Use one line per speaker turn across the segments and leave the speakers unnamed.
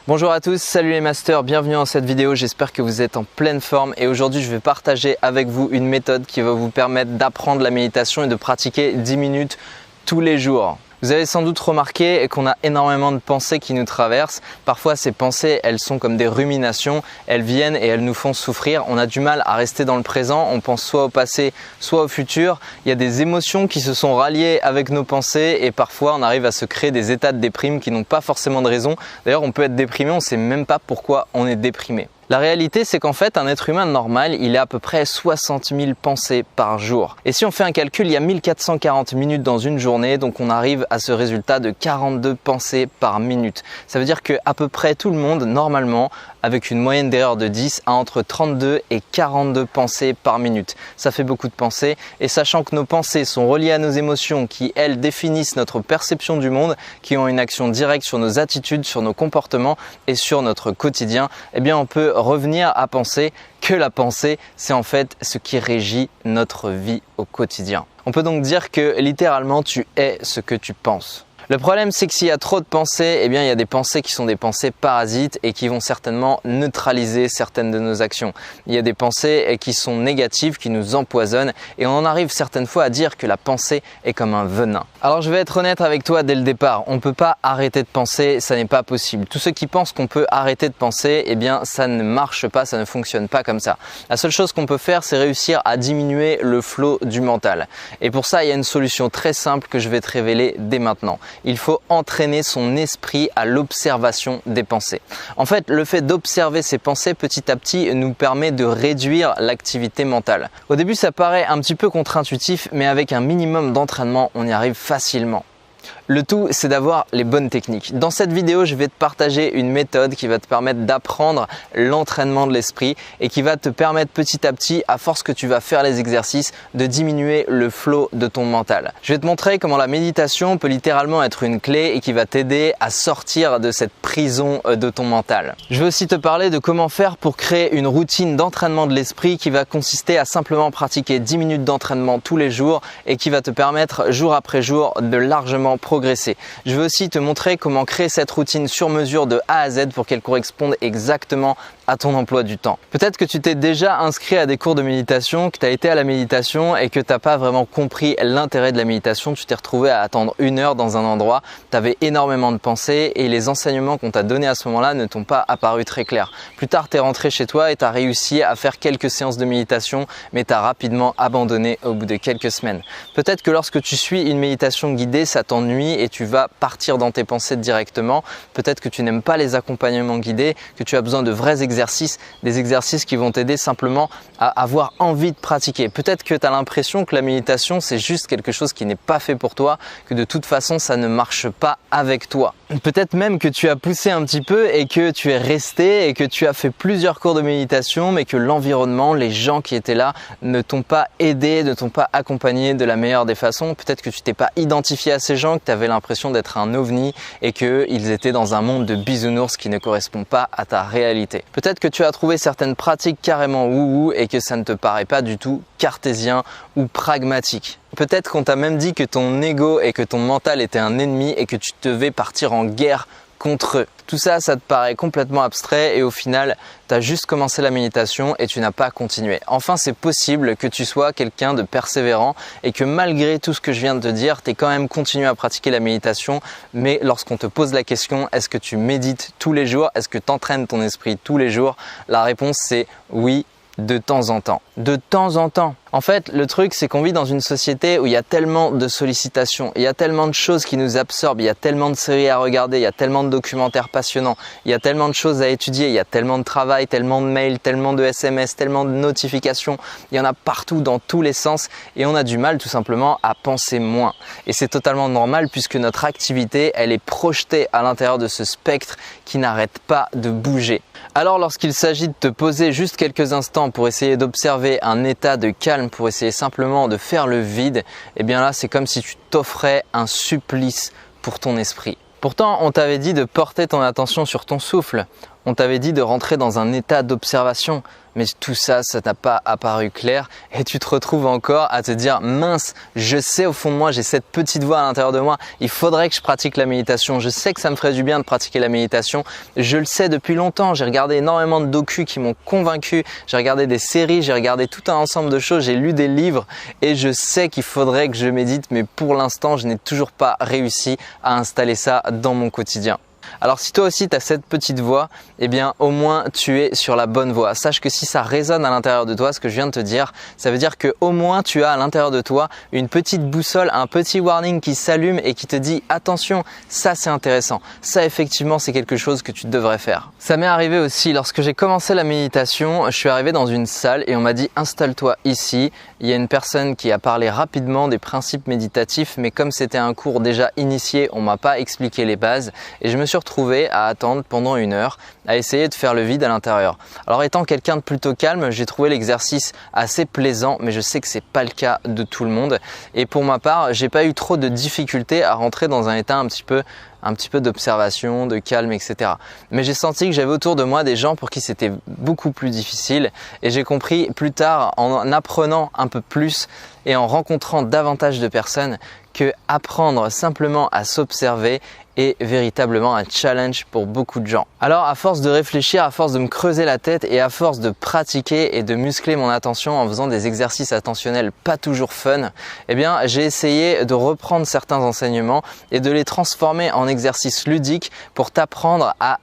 Bonjour à tous, salut les masters, bienvenue dans cette vidéo, j'espère que vous êtes en pleine forme et aujourd'hui je vais partager avec vous une méthode qui va vous permettre d'apprendre la méditation et de pratiquer 10 minutes tous les jours. Vous avez sans doute remarqué qu'on a énormément de pensées qui nous traversent. Parfois ces pensées, elles sont comme des ruminations, elles viennent et elles nous font souffrir. On a du mal à rester dans le présent, on pense soit au passé, soit au futur. Il y a des émotions qui se sont ralliées avec nos pensées et parfois on arrive à se créer des états de déprime qui n'ont pas forcément de raison. D'ailleurs, on peut être déprimé, on ne sait même pas pourquoi on est déprimé. La réalité, c'est qu'en fait, un être humain normal, il a à peu près 60 000 pensées par jour. Et si on fait un calcul, il y a 1440 minutes dans une journée, donc on arrive à ce résultat de 42 pensées par minute. Ça veut dire qu'à peu près tout le monde, normalement, avec une moyenne d'erreur de 10, a entre 32 et 42 pensées par minute. Ça fait beaucoup de pensées, et sachant que nos pensées sont reliées à nos émotions qui, elles, définissent notre perception du monde, qui ont une action directe sur nos attitudes, sur nos comportements et sur notre quotidien, eh bien on peut revenir à penser que la pensée, c'est en fait ce qui régit notre vie au quotidien. On peut donc dire que littéralement, tu es ce que tu penses. Le problème, c'est que s'il y a trop de pensées, eh bien, il y a des pensées qui sont des pensées parasites et qui vont certainement neutraliser certaines de nos actions. Il y a des pensées qui sont négatives, qui nous empoisonnent et on en arrive certaines fois à dire que la pensée est comme un venin. Alors, je vais être honnête avec toi dès le départ. On ne peut pas arrêter de penser, ça n'est pas possible. Tous ceux qui pensent qu'on peut arrêter de penser, eh bien, ça ne marche pas, ça ne fonctionne pas comme ça. La seule chose qu'on peut faire, c'est réussir à diminuer le flot du mental. Et pour ça, il y a une solution très simple que je vais te révéler dès maintenant. Il faut entraîner son esprit à l'observation des pensées. En fait, le fait d'observer ses pensées petit à petit nous permet de réduire l'activité mentale. Au début, ça paraît un petit peu contre-intuitif, mais avec un minimum d'entraînement, on y arrive facilement. Le tout, c'est d'avoir les bonnes techniques. Dans cette vidéo, je vais te partager une méthode qui va te permettre d'apprendre l'entraînement de l'esprit et qui va te permettre petit à petit, à force que tu vas faire les exercices, de diminuer le flot de ton mental. Je vais te montrer comment la méditation peut littéralement être une clé et qui va t'aider à sortir de cette prison de ton mental. Je vais aussi te parler de comment faire pour créer une routine d'entraînement de l'esprit qui va consister à simplement pratiquer 10 minutes d'entraînement tous les jours et qui va te permettre jour après jour de largement progresser. Je vais aussi te montrer comment créer cette routine sur mesure de A à Z pour qu'elle corresponde exactement à ton emploi du temps. Peut-être que tu t'es déjà inscrit à des cours de méditation, que tu as été à la méditation et que tu n'as pas vraiment compris l'intérêt de la méditation. Tu t'es retrouvé à attendre 1 heure dans un endroit, tu avais énormément de pensées et les enseignements qu'on t'a donnés à ce moment-là ne t'ont pas apparu très clairs. Plus tard, tu es rentré chez toi et tu as réussi à faire quelques séances de méditation, mais tu as rapidement abandonné au bout de quelques semaines. Peut-être que lorsque tu suis une méditation guidée, ça t'ennuie et tu vas partir dans tes pensées directement. Peut-être que tu n'aimes pas les accompagnements guidés, que tu as besoin de vrais exercices, des exercices qui vont t'aider simplement à avoir envie de pratiquer. Peut-être que tu as l'impression que la méditation, c'est juste quelque chose qui n'est pas fait pour toi, que de toute façon, ça ne marche pas avec toi. Peut-être même que tu as poussé un petit peu et que tu es resté et que tu as fait plusieurs cours de méditation, mais que l'environnement, les gens qui étaient là ne t'ont pas aidé, ne t'ont pas accompagné de la meilleure des façons. Peut-être que tu t'es pas identifié à ces gens, que tu avais l'impression d'être un ovni et qu'ils étaient dans un monde de bisounours qui ne correspond pas à ta réalité. Peut-être que tu as trouvé certaines pratiques carrément wouhou et que ça ne te paraît pas du tout cartésien ou pragmatique. Peut-être qu'on t'a même dit que ton ego et que ton mental était un ennemi et que tu devais partir en guerre contre eux. Tout ça, ça te paraît complètement abstrait et au final, tu as juste commencé la méditation et tu n'as pas continué. Enfin, c'est possible que tu sois quelqu'un de persévérant et que malgré tout ce que je viens de te dire, tu aies quand même continué à pratiquer la méditation. Mais lorsqu'on te pose la question, est-ce que tu médites tous les jours? Est-ce que tu entraînes ton esprit tous les jours? La réponse, c'est oui. De temps en temps. De temps en temps. En fait, le truc, c'est qu'on vit dans une société où il y a tellement de sollicitations, il y a tellement de choses qui nous absorbent, il y a tellement de séries à regarder, il y a tellement de documentaires passionnants, il y a tellement de choses à étudier, il y a tellement de travail, tellement de mails, tellement de SMS, tellement de notifications, il y en a partout dans tous les sens et on a du mal tout simplement à penser moins. Et c'est totalement normal puisque notre activité, elle est projetée à l'intérieur de ce spectre qui n'arrête pas de bouger. Alors lorsqu'il s'agit de te poser juste quelques instants pour essayer d'observer un état de calme, pour essayer simplement de faire le vide, eh bien là c'est comme si tu t'offrais un supplice pour ton esprit. Pourtant, on t'avait dit de porter ton attention sur ton souffle. On t'avait dit de rentrer dans un état d'observation, mais tout ça, ça n'a pas apparu clair et tu te retrouves encore à te dire mince, je sais au fond de moi, j'ai cette petite voix à l'intérieur de moi, il faudrait que je pratique la méditation, je sais que ça me ferait du bien de pratiquer la méditation, je le sais depuis longtemps, j'ai regardé énormément de docus qui m'ont convaincu, j'ai regardé des séries, j'ai regardé tout un ensemble de choses, j'ai lu des livres et je sais qu'il faudrait que je médite, mais pour l'instant, je n'ai toujours pas réussi à installer ça dans mon quotidien. Alors si toi aussi tu as cette petite voix, eh bien au moins tu es sur la bonne voie. Sache que si ça résonne à l'intérieur de toi, ce que je viens de te dire, ça veut dire que au moins tu as à l'intérieur de toi une petite boussole, un petit warning qui s'allume et qui te dit attention, ça c'est intéressant, ça effectivement c'est quelque chose que tu devrais faire. Ça m'est arrivé aussi lorsque j'ai commencé la méditation, je suis arrivé dans une salle et on m'a dit installe-toi ici. Il y a une personne qui a parlé rapidement des principes méditatifs, mais comme c'était un cours déjà initié, on m'a pas expliqué les bases et je me suis retrouvé à attendre pendant 1 heure, à essayer de faire le vide à l'intérieur. Alors étant quelqu'un de plutôt calme, j'ai trouvé l'exercice assez plaisant, mais je sais que c'est pas le cas de tout le monde. Et pour ma part, j'ai pas eu trop de difficultés à rentrer dans un état un petit peu d'observation, de calme, etc. Mais j'ai senti que j'avais autour de moi des gens pour qui c'était beaucoup plus difficile et j'ai compris plus tard en apprenant un peu plus et en rencontrant davantage de personnes que apprendre simplement à s'observer est véritablement un challenge pour beaucoup de gens. Alors à force de réfléchir, à force de me creuser la tête et à force de pratiquer et de muscler mon attention en faisant des exercices attentionnels pas toujours fun, eh bien j'ai essayé de reprendre certains enseignements et de les transformer en exercices ludiques pour t'apprendre à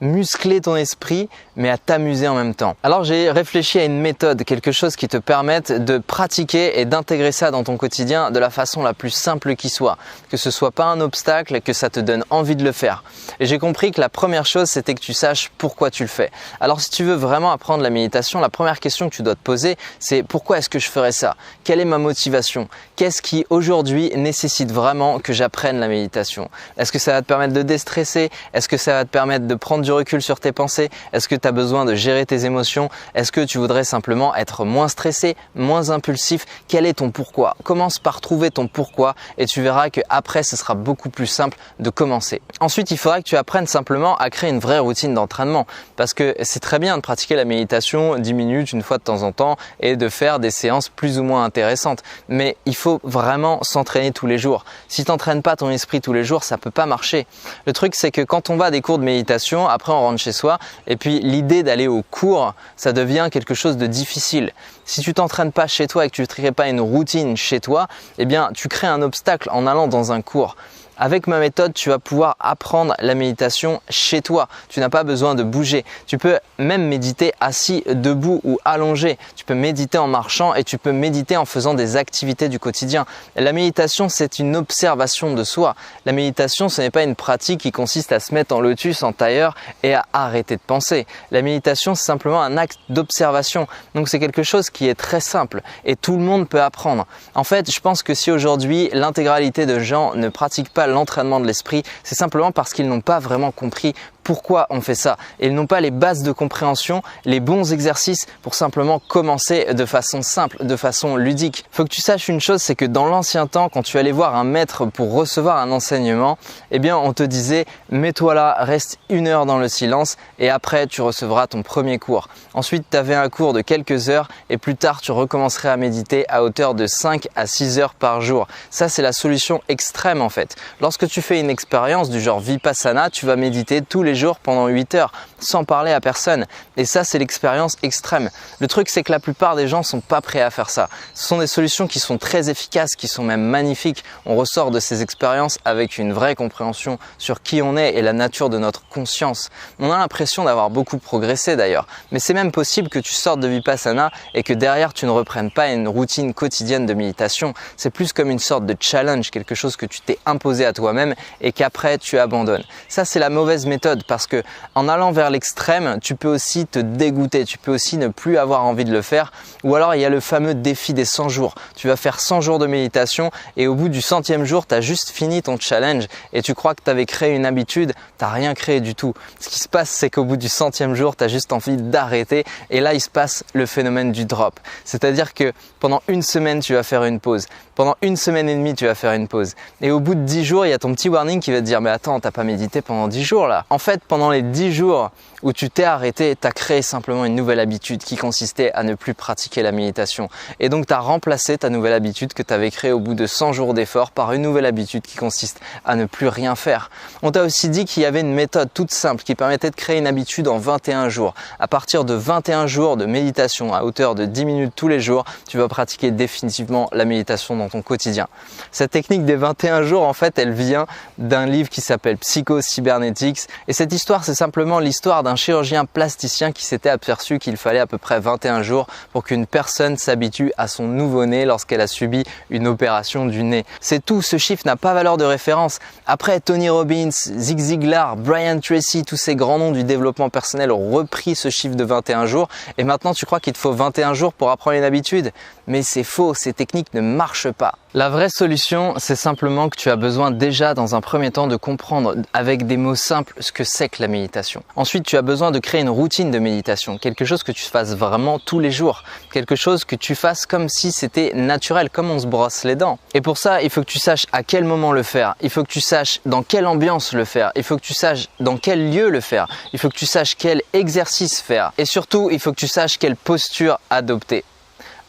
muscler ton esprit mais à t'amuser en même temps. Alors j'ai réfléchi à une méthode, quelque chose qui te permette de pratiquer et d'intégrer ça dans ton quotidien de la façon la plus simple qui soit, que ce soit pas un obstacle, que ça te donne envie de le faire. Et j'ai compris que la première chose c'était que tu saches pourquoi tu le fais. Alors si tu veux vraiment apprendre la méditation, la première question que tu dois te poser c'est pourquoi est-ce que je ferais ça? Quelle est ma motivation? Qu'est-ce qui aujourd'hui nécessite vraiment que j'apprenne la méditation? Est-ce que ça va te permettre de déstresser? Est-ce que ça va te permettre de prendre du recul sur tes pensées? Est-ce que tu as besoin de gérer tes émotions? Est-ce que tu voudrais simplement être moins stressé, moins impulsif? Quel est ton pourquoi? Commence par trouver ton pourquoi et tu verras qu'après ce sera beaucoup plus simple de commencer. Ensuite, il faudra que tu apprennes simplement à créer une vraie routine d'entraînement parce que c'est très bien de pratiquer la méditation 10 minutes une fois de temps en temps et de faire des séances plus ou moins intéressantes. Mais il faut vraiment s'entraîner tous les jours. Si tu n'entraînes pas ton esprit tous les jours, ça peut pas marcher. Le truc, c'est que quand on va à des cours de méditation, après on rentre chez soi et puis l'idée d'aller au cours, ça devient quelque chose de difficile. Si tu t'entraînes pas chez toi et que tu ne crées pas une routine chez toi, eh bien tu crées un obstacle en allant dans un cours. Avec ma méthode, tu vas pouvoir apprendre la méditation chez toi. Tu n'as pas besoin de bouger. Tu peux même méditer assis, debout ou allongé. Tu peux méditer en marchant et tu peux méditer en faisant des activités du quotidien. La méditation, c'est une observation de soi. La méditation, ce n'est pas une pratique qui consiste à se mettre en lotus, en tailleur et à arrêter de penser. La méditation, c'est simplement un acte d'observation. Donc c'est quelque chose qui est très simple et tout le monde peut apprendre. En fait, je pense que si aujourd'hui l'intégralité de gens ne pratiquent pas l'entraînement de l'esprit, c'est simplement parce qu'ils n'ont pas vraiment compris pourquoi on fait ça. Et ils n'ont pas les bases de compréhension, les bons exercices pour simplement commencer de façon simple, de façon ludique. Faut que tu saches une chose, c'est que dans l'ancien temps, quand tu allais voir un maître pour recevoir un enseignement, eh bien on te disait mets-toi là, reste 1 heure dans le silence et après tu recevras ton premier cours. Ensuite, tu avais un cours de quelques heures et plus tard tu recommencerais à méditer à hauteur de 5 à 6 heures par jour. Ça, c'est la solution extrême en fait. Lorsque tu fais une expérience du genre Vipassana, tu vas méditer tous les jours pendant 8 heures sans parler à personne. Et ça, c'est l'expérience extrême. Le truc, c'est que la plupart des gens sont pas prêts à faire ça. Ce sont des solutions qui sont très efficaces, qui sont même magnifiques. On ressort de ces expériences avec une vraie compréhension sur qui on est et la nature de notre conscience. On a l'impression d'avoir beaucoup progressé d'ailleurs. Mais c'est même possible que tu sortes de Vipassana et que derrière, tu ne reprennes pas une routine quotidienne de méditation. C'est plus comme une sorte de challenge, quelque chose que tu t'es imposé à toi-même et qu'après, tu abandonnes. Ça, c'est la mauvaise méthode parce que en allant vers l'extrême, tu peux aussi te dégoûter, tu peux aussi ne plus avoir envie de le faire. Ou alors il y a le fameux défi des 100 jours. Tu vas faire 100 jours de méditation et au bout du 100e jour, tu as juste fini ton challenge et tu crois que tu avais créé une habitude, tu n'as rien créé du tout. Ce qui se passe, c'est qu'au bout du 100e jour, tu as juste envie d'arrêter et là, il se passe le phénomène du drop. C'est-à-dire que pendant 1 semaine, tu vas faire une pause. Pendant 1 semaine et demie, tu vas faire une pause. Et au bout de 10 jours, il y a ton petit warning qui va te dire « Mais attends, t'as pas médité pendant 10 jours là ?» En fait, pendant les 10 jours où tu t'es arrêté, tu as créé simplement une nouvelle habitude qui consistait à ne plus pratiquer la méditation. Et donc, tu as remplacé ta nouvelle habitude que tu avais créée au bout de 100 jours d'effort par une nouvelle habitude qui consiste à ne plus rien faire. On t'a aussi dit qu'il y avait une méthode toute simple qui permettait de créer une habitude en 21 jours. À partir de 21 jours de méditation à hauteur de 10 minutes tous les jours, tu vas pratiquer définitivement la méditation dans ton quotidien. Cette technique des 21 jours, en fait, elle vient d'un livre qui s'appelle Psycho-Cybernetics. Et cette histoire, c'est simplement l'histoire d'un chirurgien plasticien qui s'était aperçu qu'il fallait à peu près 21 jours pour qu'une personne s'habitue à son nouveau-né lorsqu'elle a subi une opération du nez. C'est tout, ce chiffre n'a pas valeur de référence. Après, Tony Robbins, Zig Ziglar, Brian Tracy, tous ces grands noms du développement personnel ont repris ce chiffre de 21 jours et maintenant tu crois qu'il te faut 21 jours pour apprendre une habitude? Mais c'est faux, ces techniques ne marchent pas. La vraie solution, c'est simplement que tu as besoin déjà dans un premier temps de comprendre avec des mots simples ce que c'est que la méditation. Ensuite, tu as besoin de créer une routine de méditation, quelque chose que tu fasses vraiment tous les jours, quelque chose que tu fasses comme si c'était naturel, comme on se brosse les dents. Et pour ça, il faut que tu saches à quel moment le faire, il faut que tu saches dans quelle ambiance le faire, il faut que tu saches dans quel lieu le faire, il faut que tu saches quel exercice faire et surtout, il faut que tu saches quelle posture adopter.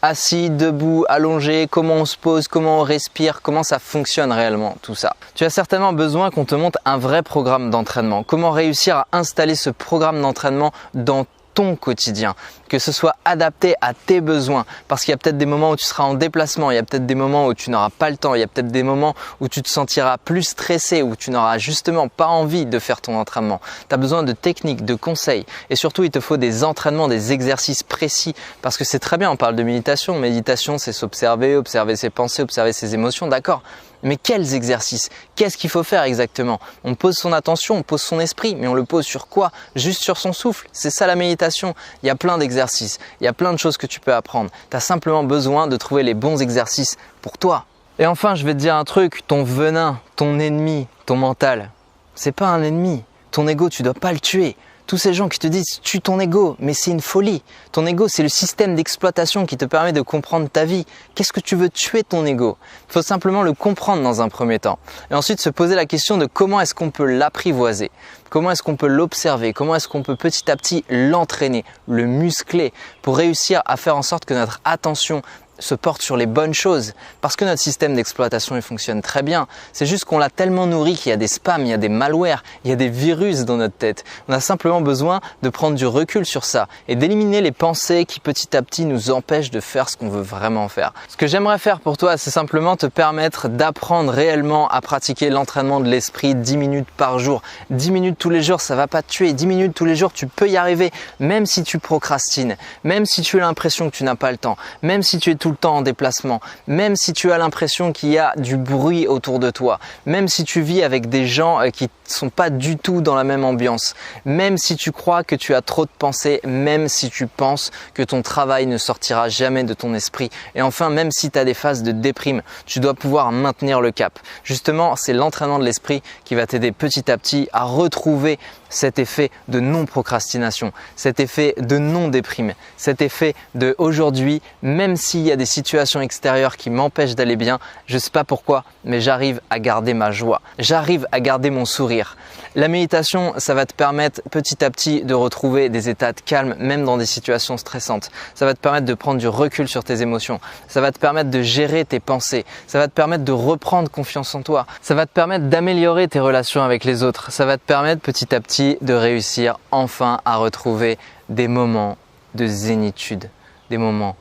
Assis, debout, allongé, comment on se pose, comment on respire, comment ça fonctionne réellement tout ça. Tu as certainement besoin qu'on te montre un vrai programme d'entraînement. Comment réussir à installer ce programme d'entraînement dans ton quotidien, que ce soit adapté à tes besoins, parce qu'il y a peut-être des moments où tu seras en déplacement, il y a peut-être des moments où tu n'auras pas le temps, il y a peut-être des moments où tu te sentiras plus stressé, où tu n'auras justement pas envie de faire ton entraînement. Tu as besoin de techniques, de conseils et surtout il te faut des entraînements, des exercices précis, parce que c'est très bien, on parle de méditation. Méditation, c'est s'observer, observer ses pensées, observer ses émotions, d'accord. Mais quels exercices? Qu'est-ce qu'il faut faire exactement? On pose son attention, on pose son esprit, mais on le pose sur quoi? Juste sur son souffle. C'est ça la méditation. Il y a plein d'exercices, il y a plein de choses que tu peux apprendre. Tu as simplement besoin de trouver les bons exercices pour toi. Et enfin, je vais te dire un truc, ton venin, ton ennemi, ton mental, c'est pas un ennemi. Ton ego, tu dois pas le tuer. Tous ces gens qui te disent tue ton ego, mais c'est une folie. Ton ego, c'est le système d'exploitation qui te permet de comprendre ta vie. Qu'est-ce que tu veux tuer ton ego? Il faut simplement le comprendre dans un premier temps. Et ensuite se poser la question de comment est-ce qu'on peut l'apprivoiser? Comment est-ce qu'on peut l'observer? Comment est-ce qu'on peut petit à petit l'entraîner, le muscler pour réussir à faire en sorte que notre attention se porte sur les bonnes choses, parce que notre système d'exploitation il fonctionne très bien. C'est juste qu'on l'a tellement nourri qu'il y a des spams, il y a des malwares, il y a des virus dans notre tête. On a simplement besoin de prendre du recul sur ça et d'éliminer les pensées qui petit à petit nous empêchent de faire ce qu'on veut vraiment faire. Ce que j'aimerais faire pour toi, c'est simplement te permettre d'apprendre réellement à pratiquer l'entraînement de l'esprit 10 minutes par jour. 10 minutes tous les jours, ça va pas te tuer. 10 minutes tous les jours, tu peux y arriver, même si tu procrastines, même si tu as l'impression que tu n'as pas le temps, même si tu es tout le temps en déplacement, même si tu as l'impression qu'il y a du bruit autour de toi, même si tu vis avec des gens qui sont pas du tout dans la même ambiance, même si tu crois que tu as trop de pensées, même si tu penses que ton travail ne sortira jamais de ton esprit, et enfin même si tu as des phases de déprime, tu dois pouvoir maintenir le cap. Justement, c'est l'entraînement de l'esprit qui va t'aider petit à petit à retrouver cet effet de non-procrastination, cet effet de non-déprime, cet effet de aujourd'hui, même s'il y a des situations extérieures qui m'empêchent d'aller bien, je ne sais pas pourquoi, mais j'arrive à garder ma joie, j'arrive à garder mon sourire. La méditation, ça va te permettre petit à petit de retrouver des états de calme, même dans des situations stressantes. Ça va te permettre de prendre du recul sur tes émotions, ça va te permettre de gérer tes pensées, ça va te permettre de reprendre confiance en toi, ça va te permettre d'améliorer tes relations avec les autres, ça va te permettre petit à petit de réussir enfin à retrouver des moments de zénitude, des moments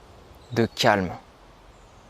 de calme.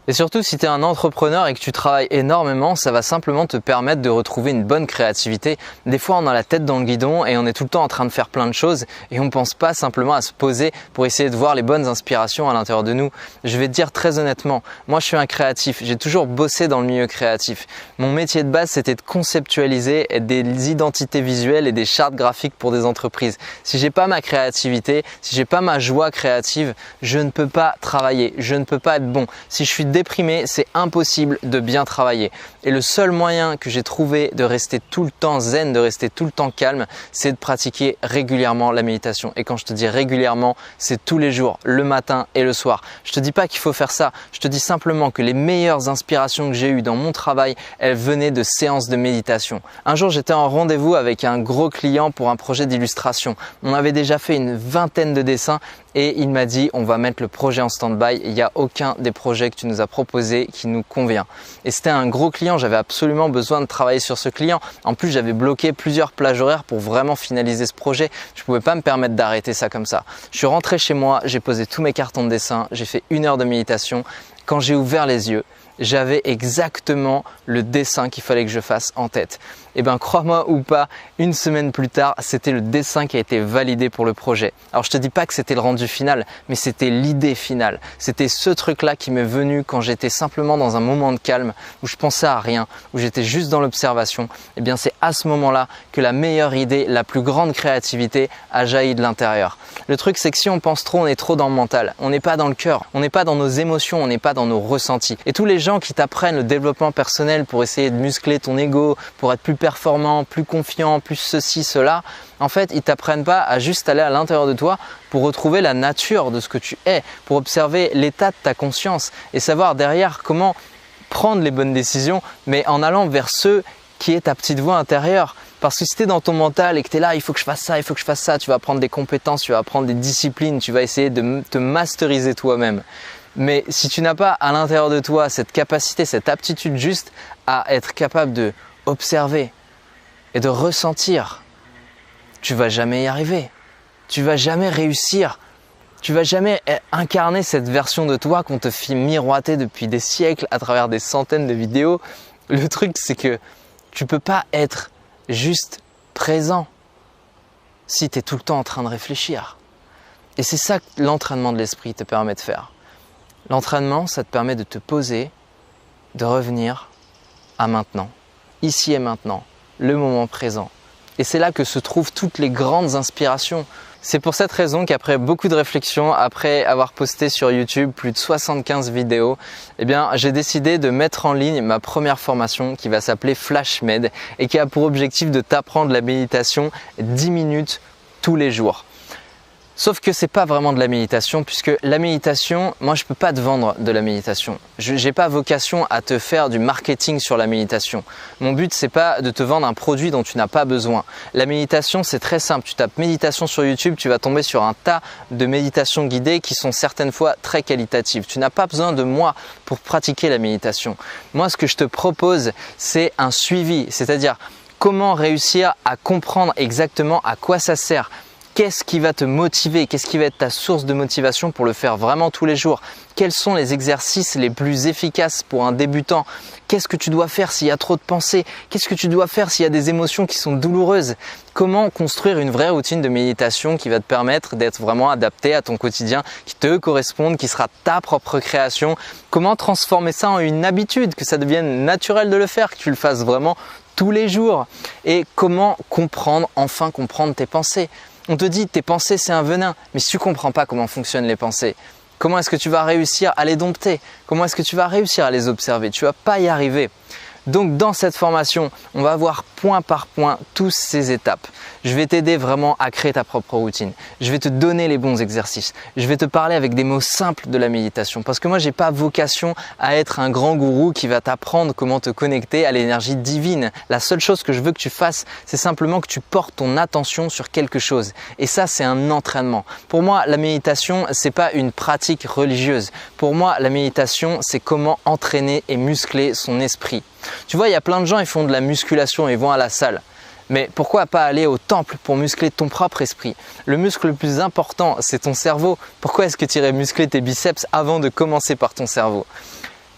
Et surtout, si tu es un entrepreneur et que tu travailles énormément, ça va simplement te permettre de retrouver une bonne créativité. Des fois, on a la tête dans le guidon et on est tout le temps en train de faire plein de choses et on ne pense pas simplement à se poser pour essayer de voir les bonnes inspirations à l'intérieur de nous. Je vais te dire très honnêtement, moi je suis un créatif, j'ai toujours bossé dans le milieu créatif. Mon métier de base, c'était de conceptualiser des identités visuelles et des chartes graphiques pour des entreprises. Si j'ai pas ma créativité, si j'ai pas ma joie créative, je ne peux pas travailler, je ne peux pas être bon. Si je suis déprimer, c'est impossible de bien travailler. Et le seul moyen que j'ai trouvé de rester tout le temps zen, de rester tout le temps calme, c'est de pratiquer régulièrement la méditation. Et quand je te dis régulièrement, c'est tous les jours, le matin et le soir. Je te dis pas qu'il faut faire ça, je te dis simplement que les meilleures inspirations que j'ai eues dans mon travail, elles venaient de séances de méditation. Un jour, j'étais en rendez-vous avec un gros client pour un projet d'illustration. On avait déjà fait une vingtaine de dessins et il m'a dit on va mettre le projet en stand-by, il n'y a aucun des projets que tu nous as proposés qui nous convient. Et c'était un gros client, j'avais absolument besoin de travailler sur ce client. En plus, j'avais bloqué plusieurs plages horaires pour vraiment finaliser ce projet. Je ne pouvais pas me permettre d'arrêter ça comme ça. Je suis rentré chez moi, j'ai posé tous mes cartons de dessin, j'ai fait 1 heure de méditation. Quand j'ai ouvert les yeux, j'avais exactement le dessin qu'il fallait que je fasse en tête. Et bien crois-moi ou pas, 1 semaine plus tard, c'était le dessin qui a été validé pour le projet. Alors je te dis pas que c'était le rendu final, mais c'était l'idée finale. C'était ce truc-là qui m'est venu quand j'étais simplement dans un moment de calme, où je pensais à rien, où j'étais juste dans l'observation. Et bien c'est à ce moment-là que la meilleure idée, la plus grande créativité a jailli de l'intérieur. Le truc c'est que si on pense trop, on est trop dans le mental. On n'est pas dans le cœur, on n'est pas dans nos émotions, on n'est pas dans nos ressentis. Et tous les gens qui t'apprennent le développement personnel pour essayer de muscler ton ego, pour être plus performant, plus confiant, plus ceci, cela, en fait, ils t'apprennent pas à juste aller à l'intérieur de toi pour retrouver la nature de ce que tu es, pour observer l'état de ta conscience et savoir derrière comment prendre les bonnes décisions, mais en allant vers ce qui est ta petite voix intérieure. Parce que si tu es dans ton mental et que tu es là, il faut que je fasse ça, il faut que je fasse ça, tu vas apprendre des compétences, tu vas apprendre des disciplines, tu vas essayer de te masteriser toi-même. Mais si tu n'as pas à l'intérieur de toi cette capacité, cette aptitude juste à être capable de observer et de ressentir, tu vas jamais y arriver. Tu vas jamais réussir. Tu vas jamais incarner cette version de toi qu'on te fait miroiter depuis des siècles à travers des centaines de vidéos. Le truc, c'est que tu peux pas être juste présent si tu es tout le temps en train de réfléchir. Et c'est ça que l'entraînement de l'esprit te permet de faire. L'entraînement, ça te permet de te poser, de revenir à maintenant, ici et maintenant, le moment présent. Et c'est là que se trouvent toutes les grandes inspirations. C'est pour cette raison qu'après beaucoup de réflexions, après avoir posté sur YouTube plus de 75 vidéos, j'ai décidé de mettre en ligne ma première formation qui va s'appeler FlashMed et qui a pour objectif de t'apprendre la méditation 10 minutes tous les jours. Sauf que c'est pas vraiment de la méditation puisque la méditation, moi je peux pas te vendre de la méditation. J'ai pas vocation à te faire du marketing sur la méditation. Mon but c'est pas de te vendre un produit dont tu n'as pas besoin. La méditation c'est très simple. Tu tapes méditation sur YouTube, tu vas tomber sur un tas de méditations guidées qui sont certaines fois très qualitatives. Tu n'as pas besoin de moi pour pratiquer la méditation. Moi ce que je te propose c'est un suivi, c'est-à-dire comment réussir à comprendre exactement à quoi ça sert. Qu'est-ce qui va te motiver? Qu'est-ce qui va être ta source de motivation pour le faire vraiment tous les jours? Quels sont les exercices les plus efficaces pour un débutant? Qu'est-ce que tu dois faire s'il y a trop de pensées? Qu'est-ce que tu dois faire s'il y a des émotions qui sont douloureuses? Comment construire une vraie routine de méditation qui va te permettre d'être vraiment adapté à ton quotidien, qui te corresponde, qui sera ta propre création? Comment transformer ça en une habitude, que ça devienne naturel de le faire, que tu le fasses vraiment tous les jours? Et comment enfin comprendre tes pensées? On te dit tes pensées c'est un venin, mais si tu ne comprends pas comment fonctionnent les pensées, comment est-ce que tu vas réussir à les dompter? Comment est-ce que tu vas réussir à les observer? Tu ne vas pas y arriver. Donc dans cette formation, on va voir point par point toutes ces étapes. Je vais t'aider vraiment à créer ta propre routine. Je vais te donner les bons exercices. Je vais te parler avec des mots simples de la méditation parce que moi, je n'ai pas vocation à être un grand gourou qui va t'apprendre comment te connecter à l'énergie divine. La seule chose que je veux que tu fasses, c'est simplement que tu portes ton attention sur quelque chose. Et ça, c'est un entraînement. Pour moi, la méditation, ce n'est pas une pratique religieuse. Pour moi, la méditation, c'est comment entraîner et muscler son esprit. Tu vois, il y a plein de gens, ils font de la musculation, ils vont à la salle. Mais pourquoi pas aller au temple pour muscler ton propre esprit? Le muscle le plus important, c'est ton cerveau. Pourquoi est-ce que tu irais muscler tes biceps avant de commencer par ton cerveau?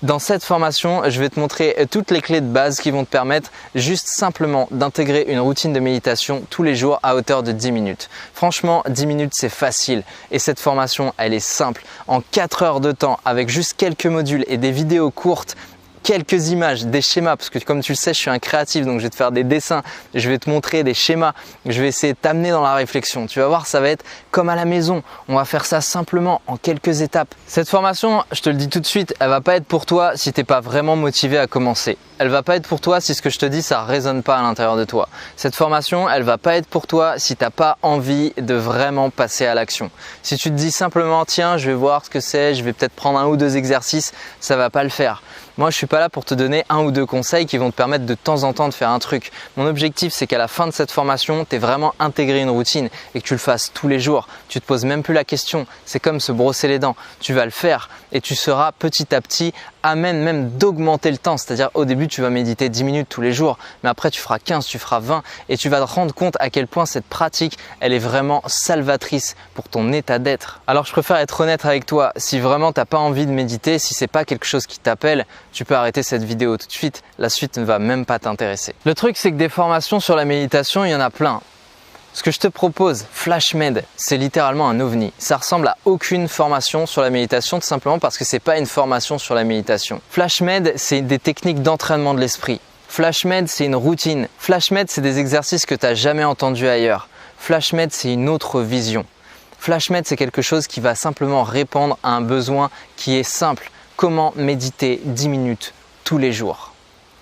Dans cette formation, je vais te montrer toutes les clés de base qui vont te permettre juste simplement d'intégrer une routine de méditation tous les jours à hauteur de 10 minutes. Franchement, 10 minutes, c'est facile. Et cette formation, elle est simple. En 4 heures de temps, avec juste quelques modules et des vidéos courtes, quelques images, des schémas, parce que comme tu le sais, je suis un créatif, donc je vais te faire des dessins, je vais te montrer des schémas, je vais essayer de t'amener dans la réflexion. Tu vas voir, ça va être comme à la maison. On va faire ça simplement en quelques étapes. Cette formation, je te le dis tout de suite, elle va pas être pour toi si tu n'es pas vraiment motivé à commencer. Elle va pas être pour toi si ce que je te dis, ça résonne pas à l'intérieur de toi. Cette formation, elle va pas être pour toi si tu n'as pas envie de vraiment passer à l'action. Si tu te dis simplement, tiens, je vais voir ce que c'est, je vais peut-être prendre 1 ou 2 exercices, ça va pas le faire. Moi, je suis pas là pour te donner 1 ou 2 conseils qui vont te permettre de temps en temps de faire un truc. Mon objectif, c'est qu'à la fin de cette formation, tu aies vraiment intégré une routine et que tu le fasses tous les jours. Tu te poses même plus la question. C'est comme se brosser les dents. Tu vas le faire et tu seras petit à petit amène même d'augmenter le temps. C'est-à-dire au début, tu vas méditer 10 minutes tous les jours, mais après tu feras 15, tu feras 20 et tu vas te rendre compte à quel point cette pratique, elle est vraiment salvatrice pour ton état d'être. Alors je préfère être honnête avec toi. Si vraiment tu n'as pas envie de méditer, si c'est pas quelque chose qui t'appelle, tu peux arrêter cette vidéo tout de suite. La suite ne va même pas t'intéresser. Le truc, c'est que des formations sur la méditation, il y en a plein. Ce que je te propose, FlashMed, c'est littéralement un ovni. Ça ressemble à aucune formation sur la méditation, tout simplement parce que c'est pas une formation sur la méditation. FlashMed, c'est des techniques d'entraînement de l'esprit. FlashMed, c'est une routine. FlashMed, c'est des exercices que tu n'as jamais entendus ailleurs. FlashMed, c'est une autre vision. FlashMed, c'est quelque chose qui va simplement répondre à un besoin qui est simple. Comment méditer 10 minutes tous les jours,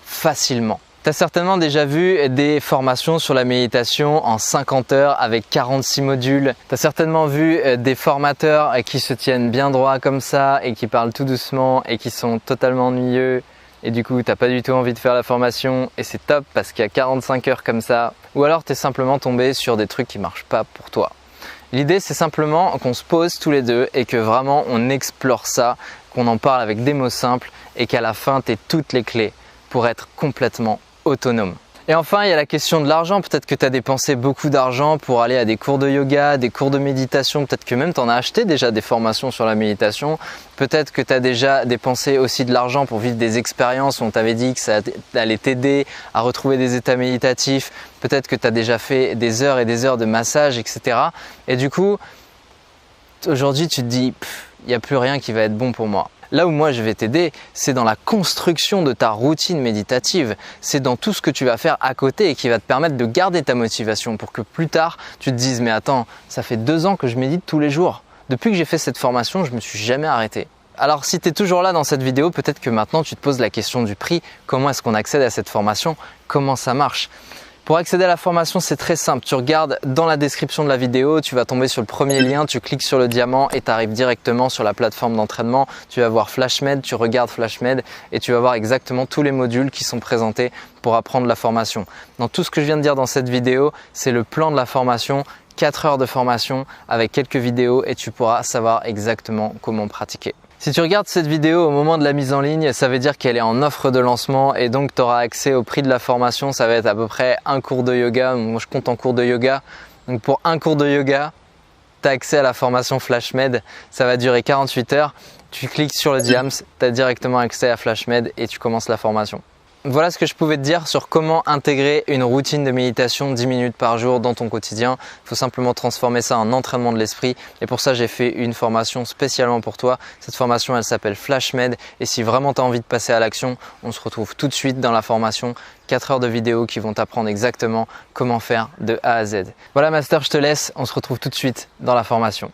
facilement. Tu as certainement déjà vu des formations sur la méditation en 50 heures avec 46 modules. Tu as certainement vu des formateurs qui se tiennent bien droit comme ça et qui parlent tout doucement et qui sont totalement ennuyeux. Et du coup, tu n'as pas du tout envie de faire la formation et c'est top parce qu'il y a 45 heures comme ça. Ou alors, tu es simplement tombé sur des trucs qui ne marchent pas pour toi. L'idée, c'est simplement qu'on se pose tous les deux et que vraiment on explore ça, qu'on en parle avec des mots simples et qu'à la fin, tu aies toutes les clés pour être complètement autonome. Et enfin, il y a la question de l'argent. Peut-être que tu as dépensé beaucoup d'argent pour aller à des cours de yoga, des cours de méditation. Peut-être que même tu en as acheté déjà des formations sur la méditation. Peut-être que tu as déjà dépensé aussi de l'argent pour vivre des expériences où on t'avait dit que ça allait t'aider à retrouver des états méditatifs. Peut-être que tu as déjà fait des heures et des heures de massage, etc. Et du coup, aujourd'hui, tu te dis, il n'y a plus rien qui va être bon pour moi. Là où moi je vais t'aider, c'est dans la construction de ta routine méditative. C'est dans tout ce que tu vas faire à côté et qui va te permettre de garder ta motivation pour que plus tard, tu te dises « mais attends, ça fait 2 ans que je médite tous les jours. Depuis que j'ai fait cette formation, je ne me suis jamais arrêté. » Alors si tu es toujours là dans cette vidéo, peut-être que maintenant tu te poses la question du prix. Comment est-ce qu'on accède à cette formation? Comment ça marche? Pour accéder à la formation, c'est très simple. Tu regardes dans la description de la vidéo, tu vas tomber sur le premier lien, tu cliques sur le diamant et tu arrives directement sur la plateforme d'entraînement. Tu vas voir FlashMed, tu regardes FlashMed et tu vas voir exactement tous les modules qui sont présentés pour apprendre la formation. Dans tout ce que je viens de dire dans cette vidéo, c'est le plan de la formation, 4 heures de formation avec quelques vidéos et tu pourras savoir exactement comment pratiquer. Si tu regardes cette vidéo au moment de la mise en ligne, ça veut dire qu'elle est en offre de lancement et donc tu auras accès au prix de la formation. Ça va être à peu près un cours de yoga. Moi, je compte en cours de yoga. Donc pour un cours de yoga, tu as accès à la formation FlashMed. Ça va durer 48 heures. Tu cliques sur le diams, tu as directement accès à FlashMed et tu commences la formation. Voilà ce que je pouvais te dire sur comment intégrer une routine de méditation 10 minutes par jour dans ton quotidien. Il faut simplement transformer ça en entraînement de l'esprit et pour ça j'ai fait une formation spécialement pour toi. Cette formation elle s'appelle FlashMed et si vraiment tu as envie de passer à l'action, on se retrouve tout de suite dans la formation. 4 heures de vidéos qui vont t'apprendre exactement comment faire de A à Z. Voilà Master, je te laisse, on se retrouve tout de suite dans la formation.